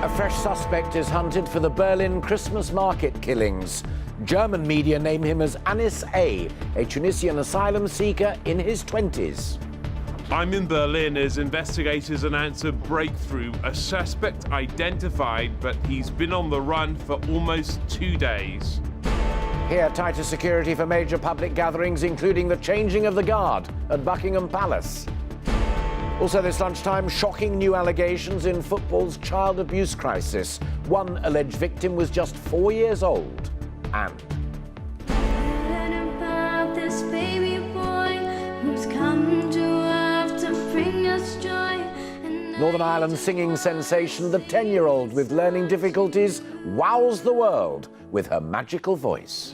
A fresh suspect is hunted for the Berlin Christmas market killings. German media name him as Anis A Tunisian asylum seeker in his 20s. I'm in Berlin as investigators announce a breakthrough. A suspect identified, but he's been on the run for almost 2 days. Here, tighter security for major public gatherings, including the changing of the guard at Buckingham Palace. Also this lunchtime, shocking new allegations in football's child abuse crisis. One alleged victim was just 4 years old. And about this baby boy who's come to earth to bring us joy. Northern Ireland's singing sensation, the 10-year-old with learning difficulties, wows the world with her magical voice.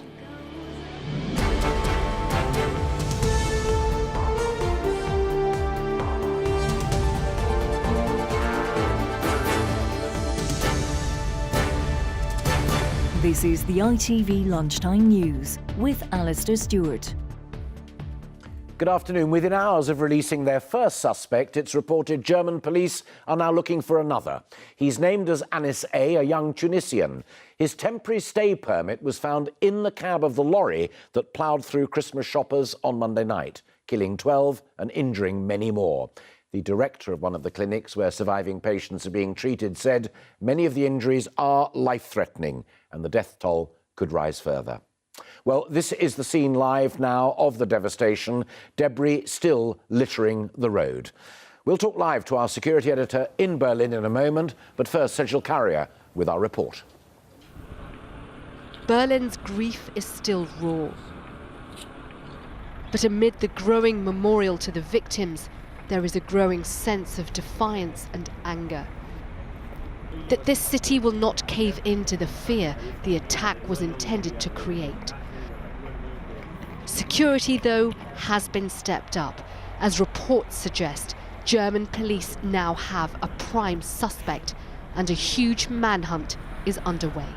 This is the ITV Lunchtime News with Alistair Stewart. Good afternoon. Within hours of releasing their first suspect, it's reported German police are now looking for another. He's named as Anis A young Tunisian. His temporary stay permit was found in the cab of the lorry that ploughed through Christmas shoppers on Monday night, killing 12 and injuring many more. The director of one of the clinics where surviving patients are being treated said many of the injuries are life-threatening and the death toll could rise further. Well, this is the scene live now of the devastation, debris still littering the road. We'll talk live to our security editor in Berlin in a moment, but first, Sejal Carrier with our report. Berlin's grief is still raw. But amid the growing memorial to the victims, there is a growing sense of defiance and anger. That this city will not cave in to the fear the attack was intended to create. Security, though, has been stepped up. As reports suggest, German police now have a prime suspect and a huge manhunt is underway.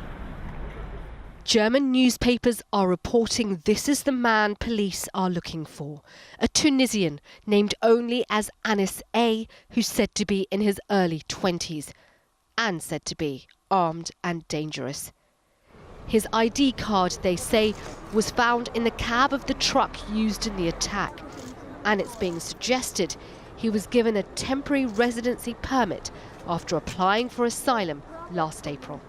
German newspapers are reporting this is the man police are looking for. A Tunisian named only as Anis A, who's said to be in his early 20s and said to be armed and dangerous. His ID card, they say, was found in the cab of the truck used in the attack, and it's being suggested he was given a temporary residency permit after applying for asylum last April.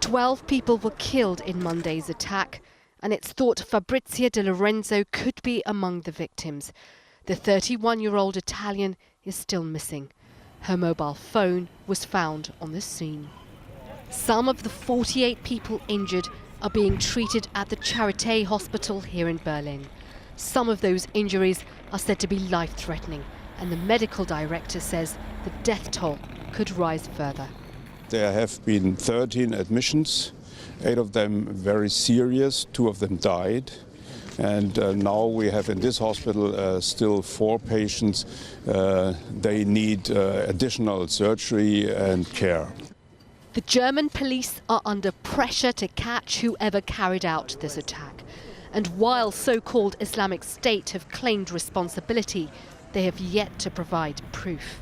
12 people were killed in Monday's attack, and it's thought Fabrizia De Lorenzo could be among the victims. The 31-year-old Italian is still missing. Her mobile phone was found on the scene. Some of the 48 people injured are being treated at the Charité hospital here in Berlin. Some of those injuries are said to be life-threatening, and the medical director says the death toll could rise further. There have been 13 admissions, 8 of them very serious, 2 of them died. And now we have in this hospital still 4 patients. They need additional surgery and care. The German police are under pressure to catch whoever carried out this attack. And while so-called Islamic State have claimed responsibility, they have yet to provide proof.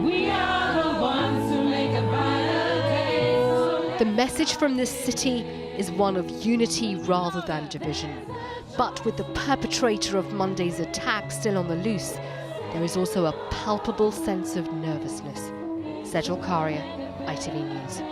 We are the ones who make a brighter day. The message from this city is one of unity rather than division. But with the perpetrator of Monday's attack still on the loose, there is also a palpable sense of nervousness. Sejal Carrier, ITV News.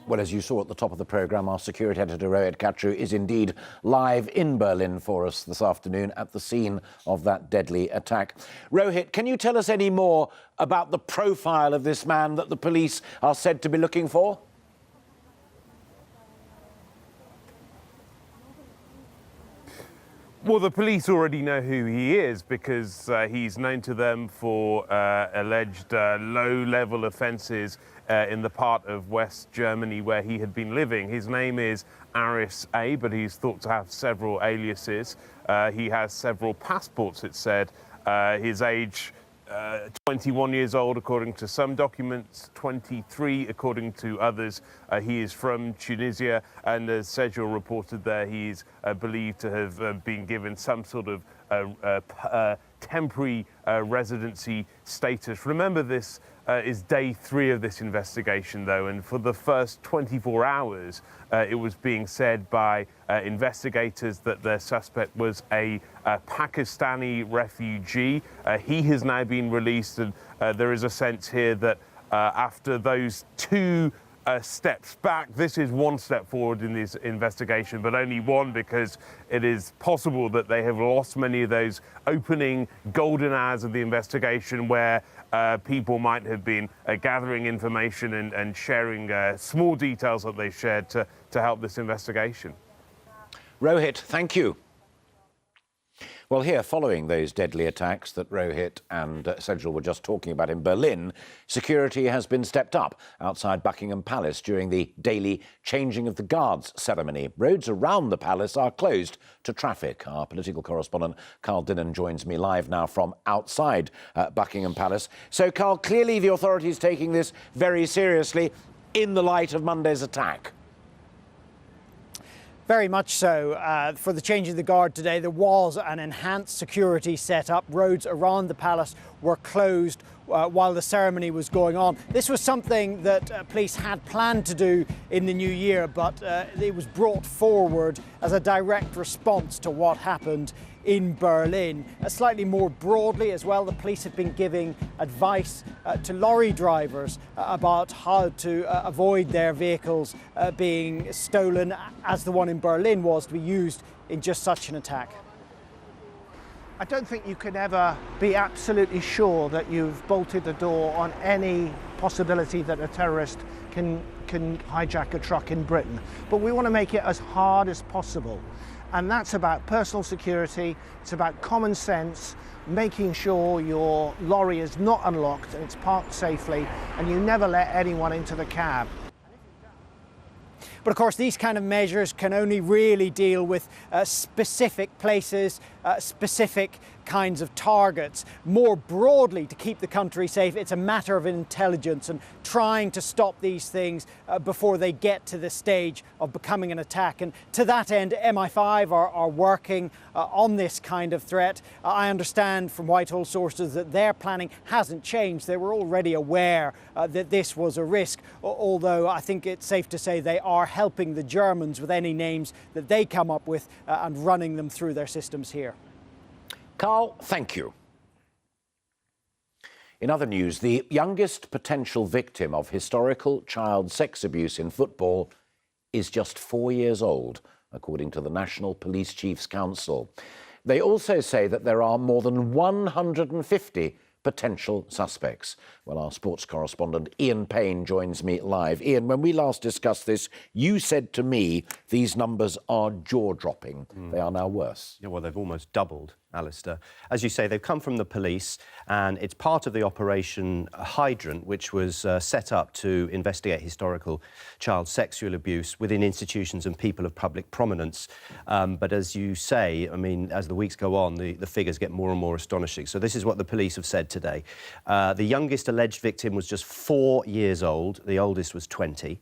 Well, as you saw at the top of the programme, our security editor, Rohit Katru, is indeed live in Berlin for us this afternoon at the scene of that deadly attack. Rohit, can you tell us any more about the profile of this man that the police are said to be looking for? Well, the police already know who he is because he's known to them for alleged low-level offences in the part of West Germany where he had been living. His name is Anis A, but he's thought to have several aliases. He has several passports, it said. His age, 21 years old, according to some documents, 23 according to others. He is from Tunisia, and as Sejal reported there, he's believed to have been given some sort of temporary residency status. Remember, this is day 3 of this investigation, though, and for the first 24 hours, it was being said by investigators that their suspect was a Pakistani refugee. He has now been released, and there is a sense here that after those 2 steps back, this is 1 step forward in this investigation, but only 1, because it is possible that they have lost many of those opening golden hours of the investigation where people might have been gathering information and sharing small details that they shared to help this investigation. Rohit, thank you. Well, here, following those deadly attacks that Rohit and Sejal were just talking about in Berlin, security has been stepped up outside Buckingham Palace during the daily changing of the guards ceremony. Roads around the palace are closed to traffic. Our political correspondent, Carl Dinnan, joins me live now from outside Buckingham Palace. So, Carl, clearly the authorities taking this very seriously in the light of Monday's attack. Very much so. For the change of the guard today, there was an enhanced security set up. Roads around the palace were closed while the ceremony was going on. This was something that police had planned to do in the new year, but it was brought forward as a direct response to what happened in Berlin. Slightly more broadly as well, the police have been giving advice to lorry drivers about how to avoid their vehicles being stolen, as the one in Berlin was to be used in just such an attack. I don't think you can ever be absolutely sure that you've bolted the door on any possibility that a terrorist can hijack a truck in Britain. But we want to make it as hard as possible. And that's about personal security, it's about common sense, making sure your lorry is not unlocked and it's parked safely, and you never let anyone into the cab. But of course, these kind of measures can only really deal with specific places, specific kinds of targets. More broadly, to keep the country safe, it's a matter of intelligence and trying to stop these things before they get to the stage of becoming an attack. And to that end, MI5 are working on this kind of threat. I understand from Whitehall sources that their planning hasn't changed. They were already aware that this was a risk, although I think it's safe to say they are helping the Germans with any names that they come up with and running them through their systems here. Carl, thank you. In other news, the youngest potential victim of historical child sex abuse in football is just 4 years old, according to the National Police Chiefs Council. They also say that there are more than 150 potential suspects. Well, our sports correspondent Ian Payne joins me live. Ian, when we last discussed this, you said to me these numbers are jaw-dropping. They are now worse. Yeah, well, they've almost doubled, Alistair. As you say, they've come from the police, and it's part of the Operation Hydrant, which was set up to investigate historical child sexual abuse within institutions and people of public prominence. But as you say, I mean, as the weeks go on, the figures get more and more astonishing. So this is what the police have said today. The youngest alleged victim was just 4 years old. The oldest was 20.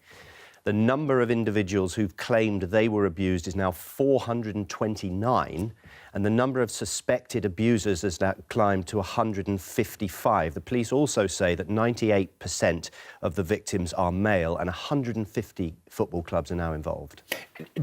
The number of individuals who've claimed they were abused is now 429, and the number of suspected abusers has now climbed to 155. The police also say that 98% of the victims are male, and 150 football clubs are now involved.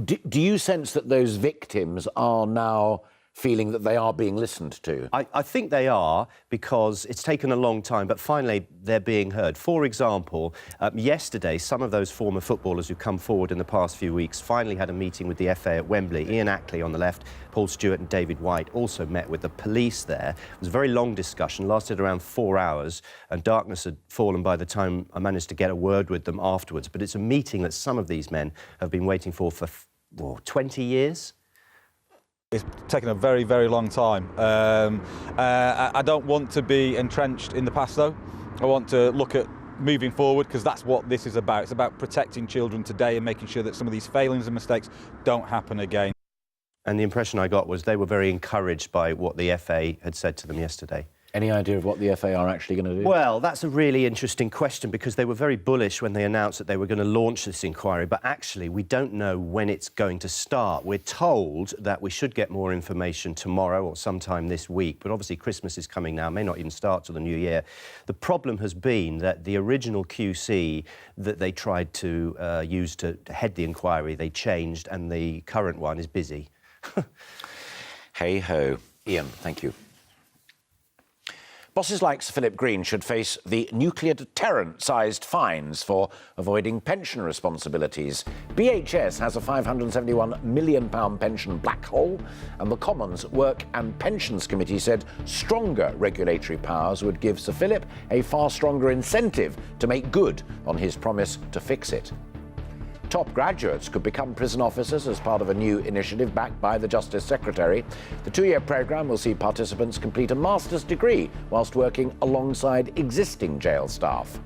Do you sense that those victims are now feeling that they are being listened to? I think they are, because it's taken a long time, but finally they're being heard. For example, yesterday, some of those former footballers who come forward in the past few weeks finally had a meeting with the FA at Wembley. Ian Ackley on the left, Paul Stewart and David White also met with the police there. It was a very long discussion, lasted around 4 hours, and darkness had fallen by the time I managed to get a word with them afterwards. But it's a meeting that some of these men have been waiting for 20 years. It's taken a very, very long time. I don't want to be entrenched in the past, though. I want to look at moving forward, because that's what this is about. It's about protecting children today and making sure that some of these failings and mistakes don't happen again. And the impression I got was they were very encouraged by what the FA had said to them yesterday. Any idea of what the FA are actually going to do? Well, that's a really interesting question, because they were very bullish when they announced that they were going to launch this inquiry, but actually we don't know when it's going to start. We're told that we should get more information tomorrow or sometime this week, but obviously Christmas is coming now, may not even start till the new year. The problem has been that the original QC that they tried to use to head the inquiry, they changed, and the current one is busy. Hey-ho. Ian, thank you. Bosses like Sir Philip Green should face the nuclear deterrent-sized fines for avoiding pension responsibilities. BHS has a £571 million pension black hole, and the Commons Work and Pensions Committee said stronger regulatory powers would give Sir Philip a far stronger incentive to make good on his promise to fix it. Top graduates could become prison officers as part of a new initiative backed by the Justice Secretary. The two-year programme will see participants complete a master's degree whilst working alongside existing jail staff.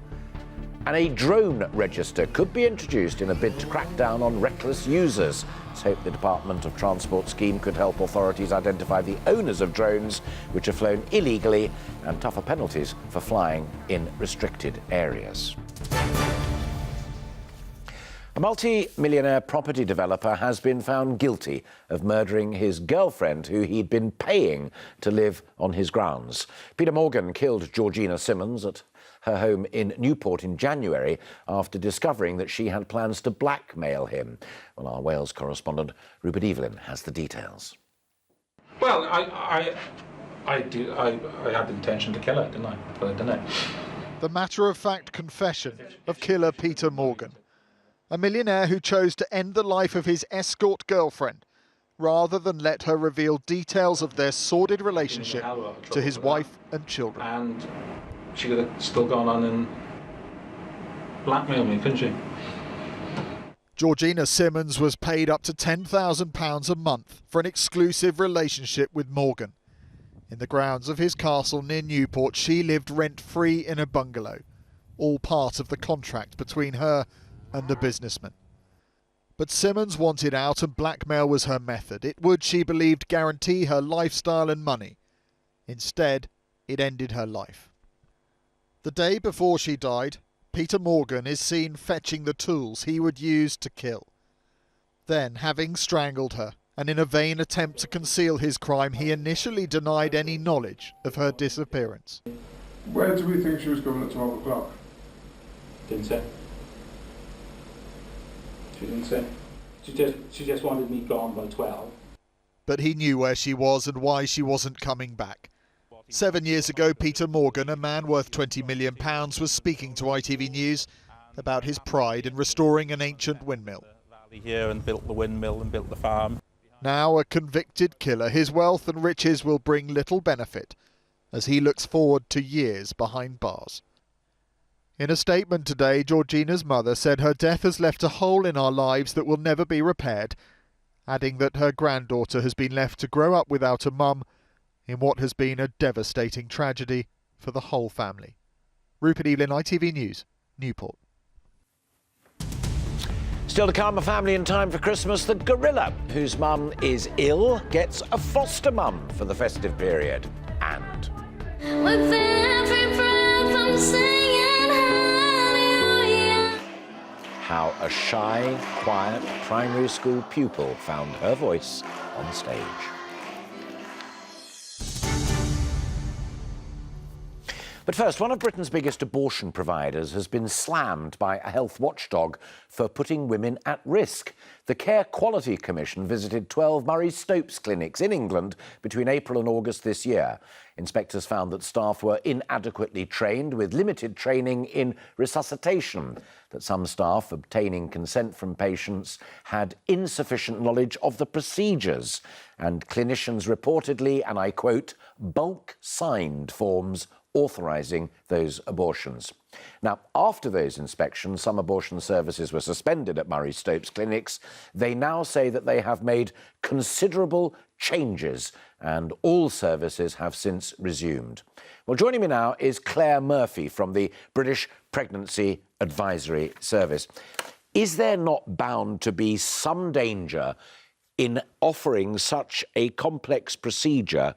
And a drone register could be introduced in a bid to crack down on reckless users. Let's hope the Department of Transport scheme could help authorities identify the owners of drones which are flown illegally, and tougher penalties for flying in restricted areas. A multi-millionaire property developer has been found guilty of murdering his girlfriend, who he'd been paying to live on his grounds. Peter Morgan killed Georgina Simmons at her home in Newport in January after discovering that she had plans to blackmail him. Well, our Wales correspondent Rupert Evelyn has the details. Well, I had the intention to kill her, didn't I? But I didn't. The matter-of-fact confession of killer Peter Morgan, a millionaire who chose to end the life of his escort girlfriend rather than let her reveal details of their sordid relationship to his wife and children. And she could have still gone on and blackmailed me, couldn't she? Georgina Simmons was paid up to £10,000 a month for an exclusive relationship with Morgan. In the grounds of his castle near Newport, she lived rent-free in a bungalow, all part of the contract between her and the businessman. But Simmons wanted out, and blackmail was her method. It would, she believed, guarantee her lifestyle and money. Instead, it ended her life. The day before she died, Peter Morgan is seen fetching the tools he would use to kill. Then, having strangled her, and in a vain attempt to conceal his crime, he initially denied any knowledge of her disappearance. Where do we think she was going at 12 o'clock? Didn't say. She didn't say. She just wanted me gone by 12. But he knew where she was and why she wasn't coming back. 7 years ago, Peter Morgan, a man worth £20 million, was speaking to ITV News about his pride in restoring an ancient windmill. Here and built the windmill and built the farm. Now a convicted killer, his wealth and riches will bring little benefit as he looks forward to years behind bars. In a statement today, Georgina's mother said her death has left a hole in our lives that will never be repaired, adding that her granddaughter has been left to grow up without a mum in what has been a devastating tragedy for the whole family. Rupert Evelyn, ITV News, Newport. Still to come, a family in time for Christmas. The gorilla, whose mum is ill, gets a foster mum for the festive period. And With every breath I'm singing hallelujah. how a shy, quiet primary school pupil found her voice on stage. But first, one of Britain's biggest abortion providers has been slammed by a health watchdog for putting women at risk. The Care Quality Commission visited 12 Murray Stopes clinics in England between April and August this year. Inspectors found that staff were inadequately trained, with limited training in resuscitation, that some staff obtaining consent from patients had insufficient knowledge of the procedures, and clinicians reportedly, and I quote, bulk signed forms authorising those abortions. Now, after those inspections, some abortion services were suspended at Murray Stopes clinics. They now say that they have made considerable changes and all services have since resumed. Well, joining me now is Claire Murphy from the British Pregnancy Advisory Service. Is there not bound to be some danger in offering such a complex procedure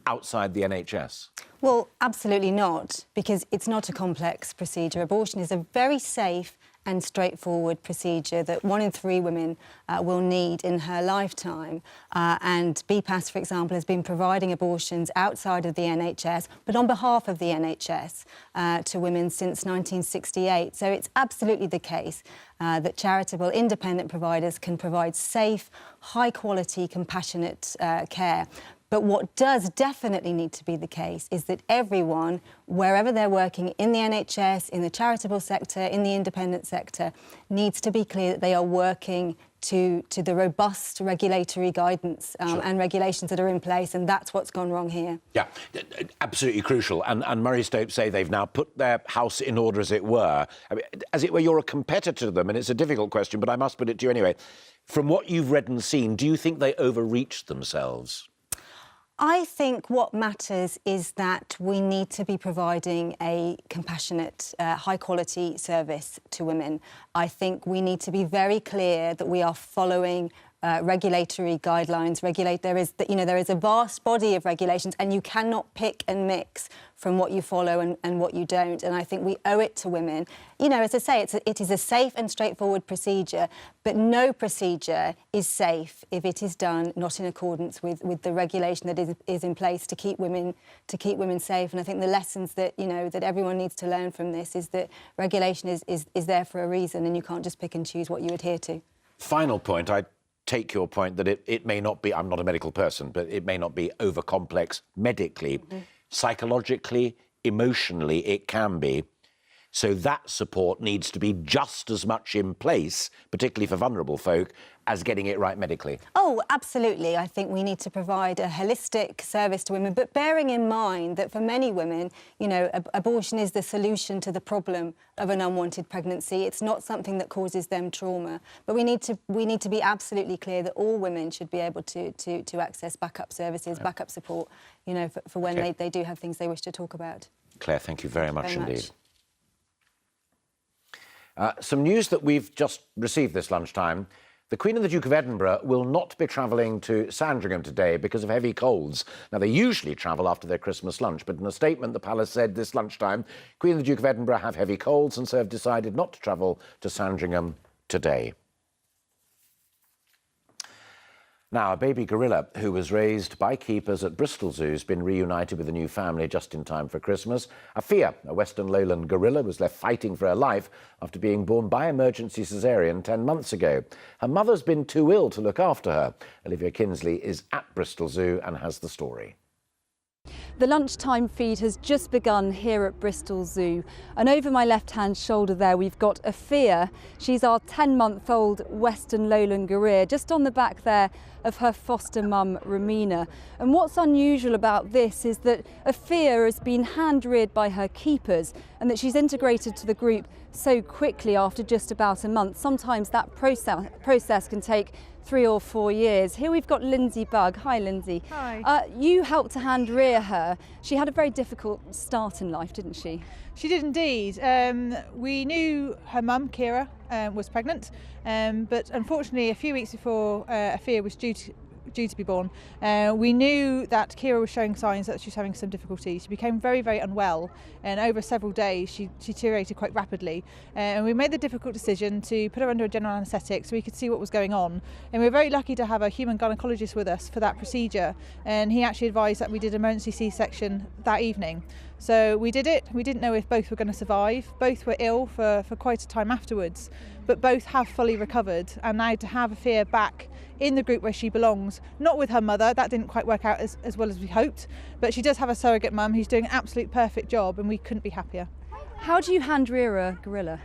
outside the NHS? Well, absolutely not, because it's not a complex procedure. Abortion is a very safe and straightforward procedure that 1 in 3 women will need in her lifetime. And BPAS, for example, has been providing abortions outside of the NHS, but on behalf of the NHS to women since 1968. So it's absolutely the case that charitable independent providers can provide safe, high-quality, compassionate care. But what does definitely need to be the case is that everyone, wherever they're working in the NHS, in the charitable sector, in the independent sector, needs to be clear that they are working to the robust regulatory guidance and regulations that are in place, and that's what's gone wrong here. Yeah, absolutely crucial. And Murray Stopes say they've now put their house in order, as it were. I mean, as it were, you're a competitor to them, and it's a difficult question, but I must put it to you anyway. From what you've read and seen, do you think they overreached themselves? I think what matters is that we need to be providing a compassionate, high-quality service to women. I think we need to be very clear that we are following regulatory guidelines. There is a vast body of regulations, and you cannot pick and mix from what you follow and what you don't. And I think we owe it to women. You know, as I say, it is a safe and straightforward procedure, but no procedure is safe if it is done not in accordance with the regulation that is in place to keep women safe. And I think the lessons that that everyone needs to learn from this is that regulation is there for a reason, and you can't just pick and choose what you adhere to. Final point. I take your point that it may not be, I'm not a medical person, but it may not be over complex medically. Mm-hmm. Psychologically, emotionally, it can be. So that support needs to be just as much in place, particularly for vulnerable folk, as getting it right medically. Oh, absolutely. I think we need to provide a holistic service to women, but bearing in mind that for many women, abortion is the solution to the problem of an unwanted pregnancy. It's not something that causes them trauma. But we need to be absolutely clear that all women should be able to access backup services, backup support, for when they do have things they wish to talk about. Claire, thank you very much indeed. Some news that we've just received this lunchtime. The Queen and the Duke of Edinburgh will not be travelling to Sandringham today because of heavy colds. Now, they usually travel after their Christmas lunch, but in a statement, the Palace said this lunchtime, Queen and the Duke of Edinburgh have heavy colds and so have decided not to travel to Sandringham today. Now, a baby gorilla who was raised by keepers at Bristol Zoo has been reunited with a new family just in time for Christmas. Afia, a Western Lowland gorilla, was left fighting for her life after being born by emergency caesarean 10 months ago. Her mother's been too ill to look after her. Olivia Kinsley is at Bristol Zoo and has the story. The lunchtime feed has just begun here at Bristol Zoo, and over my left-hand shoulder there we've got Afia. She's our 10-month-old Western Lowland gorilla, just on the back there of her foster mum, Romina. And what's unusual about this is that Afia has been hand-reared by her keepers and that she's integrated to the group so quickly after just about a month. Sometimes that process can take 3 or 4 years. Here we've got Lindsay Bugg. Hi, Lindsay. Hi. You helped to hand rear her. She had a very difficult start in life, didn't she? She did indeed. We knew her mum, Kira, was pregnant, but unfortunately a few weeks before Afia was due to be born, we knew that Kira was showing signs that she was having some difficulty. She became very, very unwell, and over several days she deteriorated quite rapidly. And we made the difficult decision to put her under a general anaesthetic so we could see what was going on. And we were very lucky to have a human gynaecologist with us for that procedure, and he actually advised that we did emergency C-section that evening. So we did it. We didn't know if both were going to survive. Both were ill for quite a time afterwards, but both have fully recovered. And now to have Afia back in the group where she belongs, not with her mother, that didn't quite work out as well as we hoped, but she does have a surrogate mum who's doing an absolute perfect job, and we couldn't be happier. How do you hand rear a gorilla?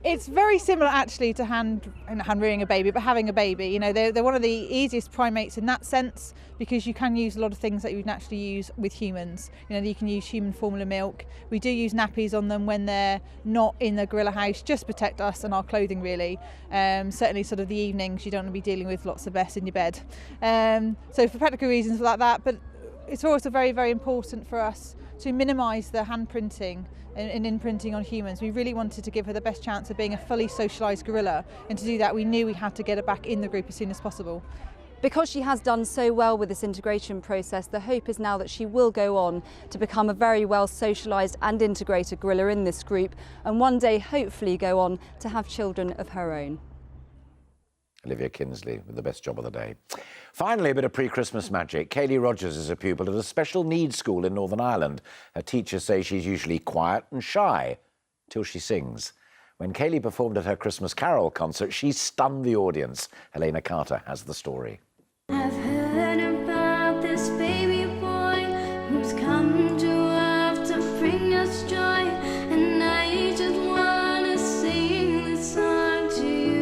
It's very similar actually to hand rearing a baby, but having a baby. They're one of the easiest primates in that sense, because you can use a lot of things that you would naturally use with humans. You can use human formula milk. We do use nappies on them when they're not in the gorilla house, just protect us and our clothing really. Certainly sort of the evenings, you don't want to be dealing with lots of mess in your bed. So for practical reasons like that, but it's also very, very important for us to minimise the hand printing and imprinting on humans. We really wanted to give her the best chance of being a fully socialised gorilla, and to do that we knew we had to get her back in the group as soon as possible. Because she has done so well with this integration process, the hope is now that she will go on to become a very well socialised and integrated gorilla in this group, and one day hopefully go on to have children of her own. Olivia Kinsley with the best job of the day. Finally, a bit of pre-Christmas magic. Kaylee Rogers is a pupil at a special needs school in Northern Ireland. Her teachers say she's usually quiet and shy till she sings. When Kaylee performed at her Christmas Carol concert, she stunned the audience. Helena Carter has the story. I've heard about this baby boy who's come to earth to bring us joy, and I just wanna sing this song to you.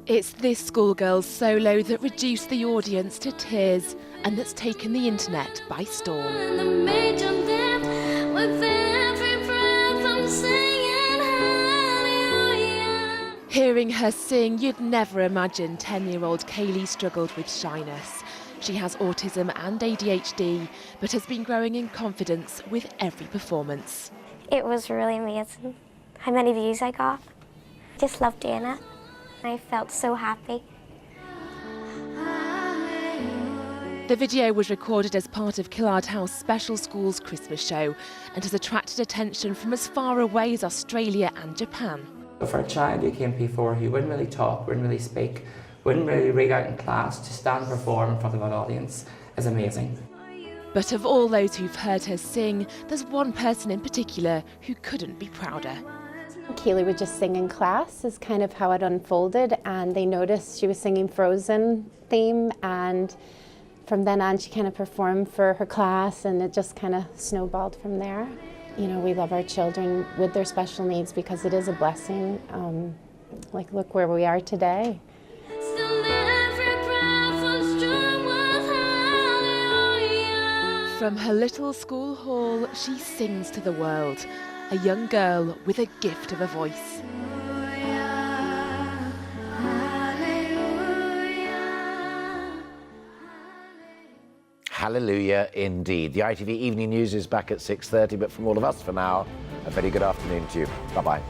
It's this schoolgirl's solo that reduced the audience to tears and that's taken the internet by storm. And the major depth, with every breath I'm singing hallelujah. Hearing her sing, you'd never imagine 10-year-old Kaylee struggled with shyness. She has autism and ADHD, but has been growing in confidence with every performance. It was really amazing how many views I got. Just loved doing it. I felt so happy. The video was recorded as part of Killard House Special Schools Christmas show and has attracted attention from as far away as Australia and Japan. For a child who came before who wouldn't really talk, wouldn't really speak, wouldn't really read out in class, to stand and perform in front of an audience is amazing. But of all those who've heard her sing, there's one person in particular who couldn't be prouder. Kaylee would just sing in class is kind of how it unfolded, and they noticed she was singing Frozen theme, and from then on she kind of performed for her class, and it just kind of snowballed from there. You know, we love our children with their special needs because it is a blessing. Like, look where we are today. From her little school hall, she sings to the world, a young girl with a gift of a voice. Hallelujah indeed. The ITV Evening News is back at 6:30, but from all of us for now, a very good afternoon to you. Bye-bye.